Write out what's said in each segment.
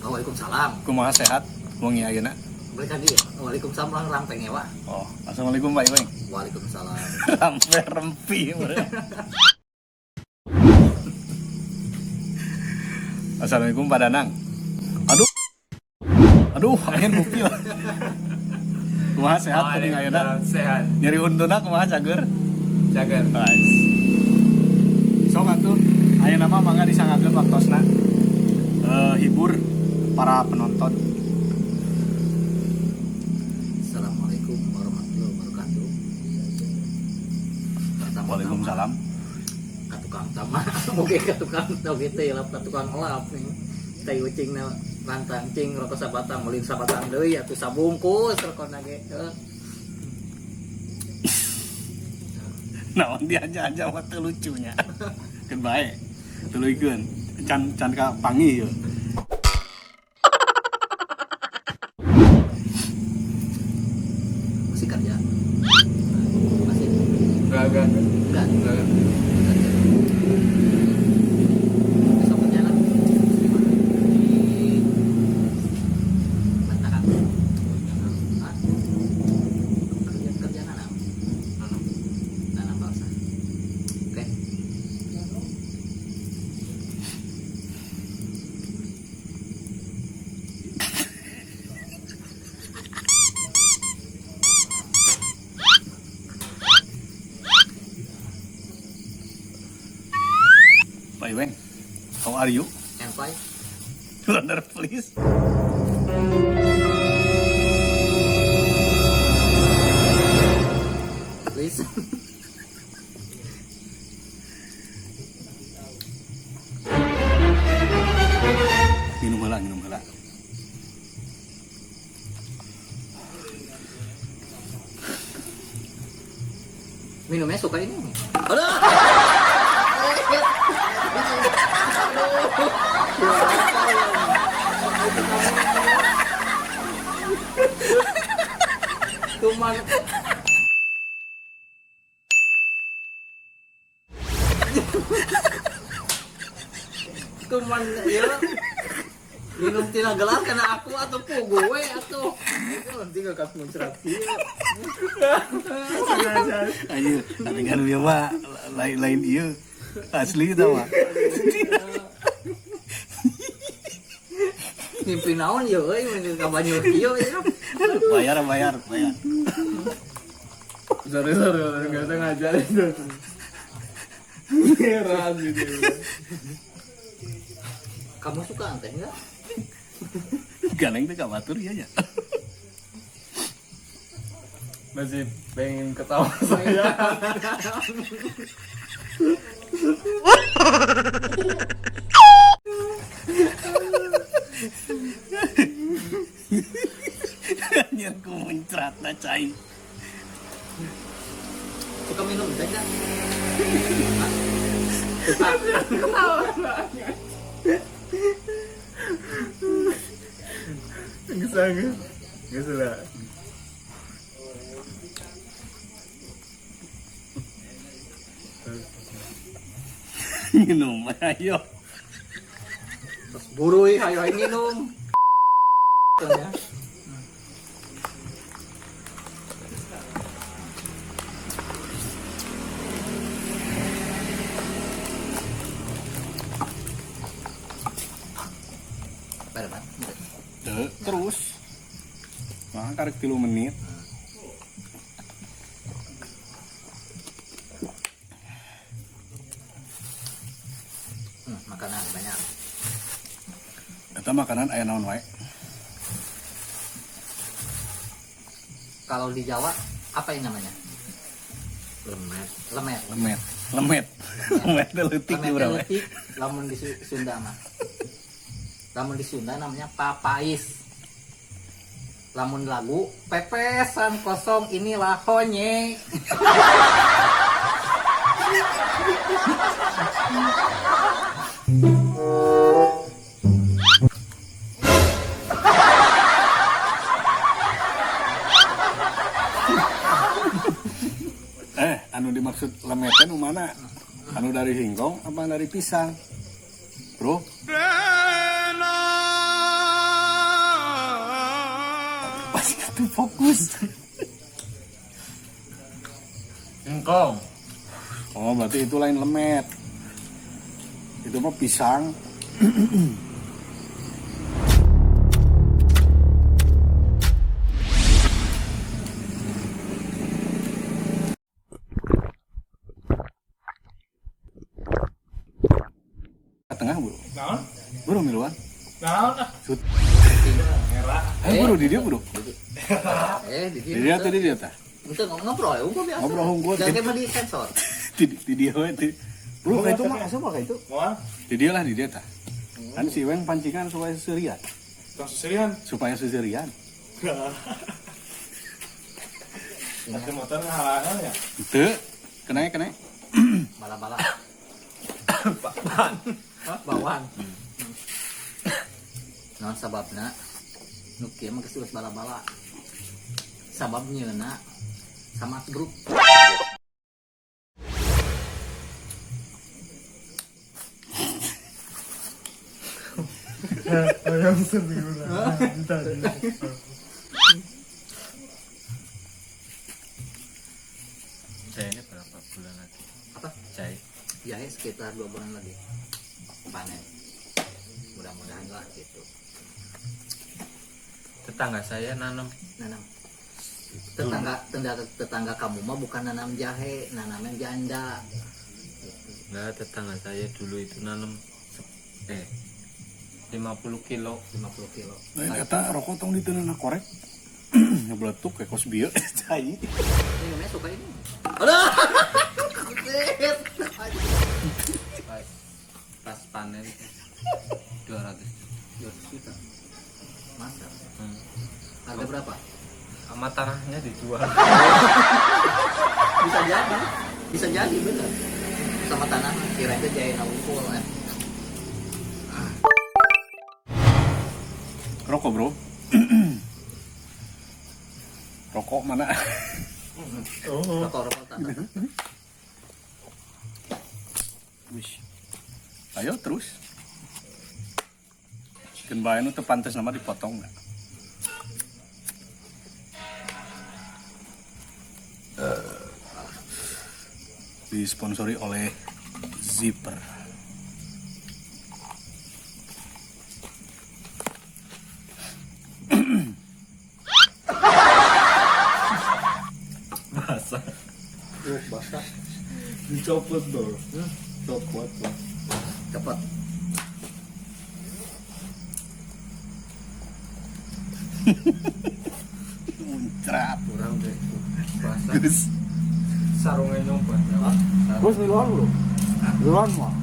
Waalaikumsalam. Kumaha sehat? Wengi ayeuna. Berikan dia. Waalaikumsalam lang rampeng ya, Wak. Oh, assalamualaikum Pak Iweng. Waalaikumsalam. Sampai rempi. Assalamualaikum Pak Danang. Aduh, angin bukil. Kumaha sehat teuing ayeuna? Sehat. Nyeri untuna kumaha cager? Cager. Sok atuh ayeuna mah mangga disangakeun waktosna. Hibur para penonton. Assalamualaikum warahmatullahi wabarakatuh. Waalaikumsalam. Katukang tama, moge katukang oge teh lap katukang lap nih. Teh ucingna lantang cing rokok sabatang meulin sabatang deui atuh sabungkus rokona ge. Naon diaja-aja mah teu lucunya. Keun bae. Tuluikeun. Can ka pangi yeuh. Masih kerja. Masih. Enggak. Enggak. Besok kerja lah. Di Bantaran. Hah? Kerja nanam. Nanam bangsa. Oke. Pak Iweng, how are you? And five. Louder please. Please. Minum heula. Minumnya suka ini. Aduh. Cuman ya minum tina gelas karena aku atau gue atau nanti gak muncrat Anjir, tapi kan dia mah lain ieu. Asli tau mah. mimpi naon ya euy mun kabanyu ieu ya. Bayar. Sorry, enggak sengaja itu. Heran gitu. Kamu suka teh enggak? Galeng teh kabatur ieu nya. Masih pengen ketawa saya. Anjir ku muncrat na cai. Suka minum teh enggak? Enggak salah. Minum ayo. Terus burui hayo nginum. Ya. Berapa? Terus. Nah, karek 3 menit. Makanan banyak. Eta makanan aya naon wae? Kalau di Jawa apa yang namanya? Lemet. Lemet teh leutik di urang we. Lamun di Sunda mah. Lamun di Sunda namanya papais. Lamun lagu pepesan kosong inilah honye. Anu dimaksud lemetnya nu mana? Anu dari singkong apa dari pisang? Bro? pas itu fokus. Engkong. Oh, berarti itu lain lemet. Itu mah pisang. Tengah, Bro. Naon? Bro miluan. Naon? Sud. Merah. Bro di dia, Bro. Di Di dia atau di dia tah? Itu ngobrol ya, gua biasa. Ngobrol unggul. Jangan mah di sensor. Di dia we. Bro, kayak itu mah asa mah kayak itu. Moal? Di dia lah di dia tah. Kan si Weng pancingan supaya seserian. Tong susirian. Supaya seserian. Tapi motor ngahalangan ya. Itu kena. Bala-bala. Bawan. Naon sababna? Nu kieu mah geus bala-bala. Sababnya na sama grup. Ayam sembilan. Jahenya berapa bulan lagi? Apa? Jahit. Ya sekitar 2 bulan lagi panen. Mudah-mudahan lah gitu. Tetangga saya nanam. Tetangga kamu mah bukan nanam jahe, nanamnya janda. Enggak, tetangga saya dulu itu nanam 50 kilo. 50 kilo. Lain kata rokok tong diteunana korek. Ngebeletuk kayak kos bieu cai. Ini namanya suka ini. Aduh. Pas panen 200 juta. Masa? Harga berapa? Sama tanahnya dijual. Bisa jadi bener. Sama tanah kira-kira jahe unggul ya. Rokok, Bro. Rokok mana? Rokok tanah. Wish. Ayo terus. Kan bae nu teu pantes nama dipotong enggak? Disponsori oleh Zipper. Basah. Basah. Dicopot dong. Copot lah. Cepat. Muncrat. Kurang deh. Basah. Gus. Sarungnya nyopot. Gus miluan, Bro. Miluan mah.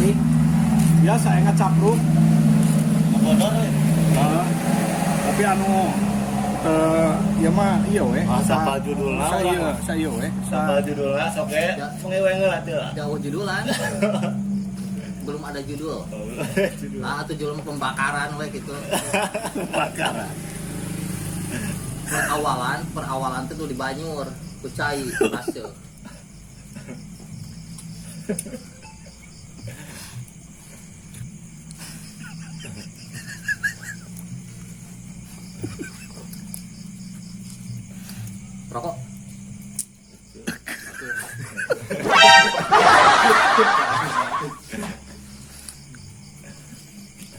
Ini Biasa enggak capruk. Bodor ya. Tapi anu ya mah iya we. Sapa judulna Sa iya we. Sapa judulna sok ge. Pengewengeun lah teh lah. jauh judulan. Belum ada judul. Judul. Atau judul pembakaran we gitu. Bakaran. Perawalan itu di Banyur, Kucai, hasil. Rokok.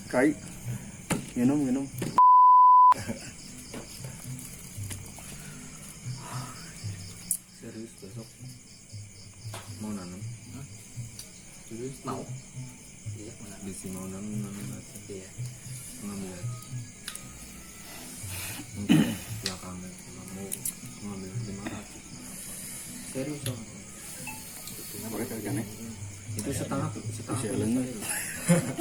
Kai. Minum. Serius besok mau nanam. Serius mau? Iya, mana? Di sini mau nanam aja. Iya. Ngambil aja. Mungkin belakangnya mau ngambil 500. Serius dong. Boleh kali kan ya? Itu setengah. Bisa leungeun.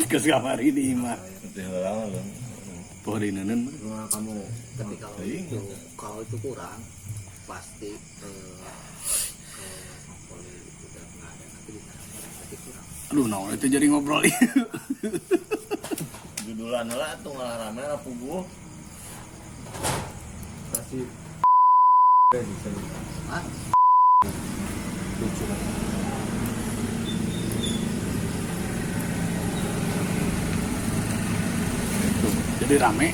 Geus kamari di imah. Itu lama loh. Poh di neuneun. Rumah kamu. Tapi kalau itu kurang, pasti poli udah nggak ada nanti di sana berarti kurang. Aduh, naon itu jadi ngobrol. Judulan lah tuh ngalah rame lah puguh. Kasih. Bisa. Hah? Lucu lah. Jadi rame.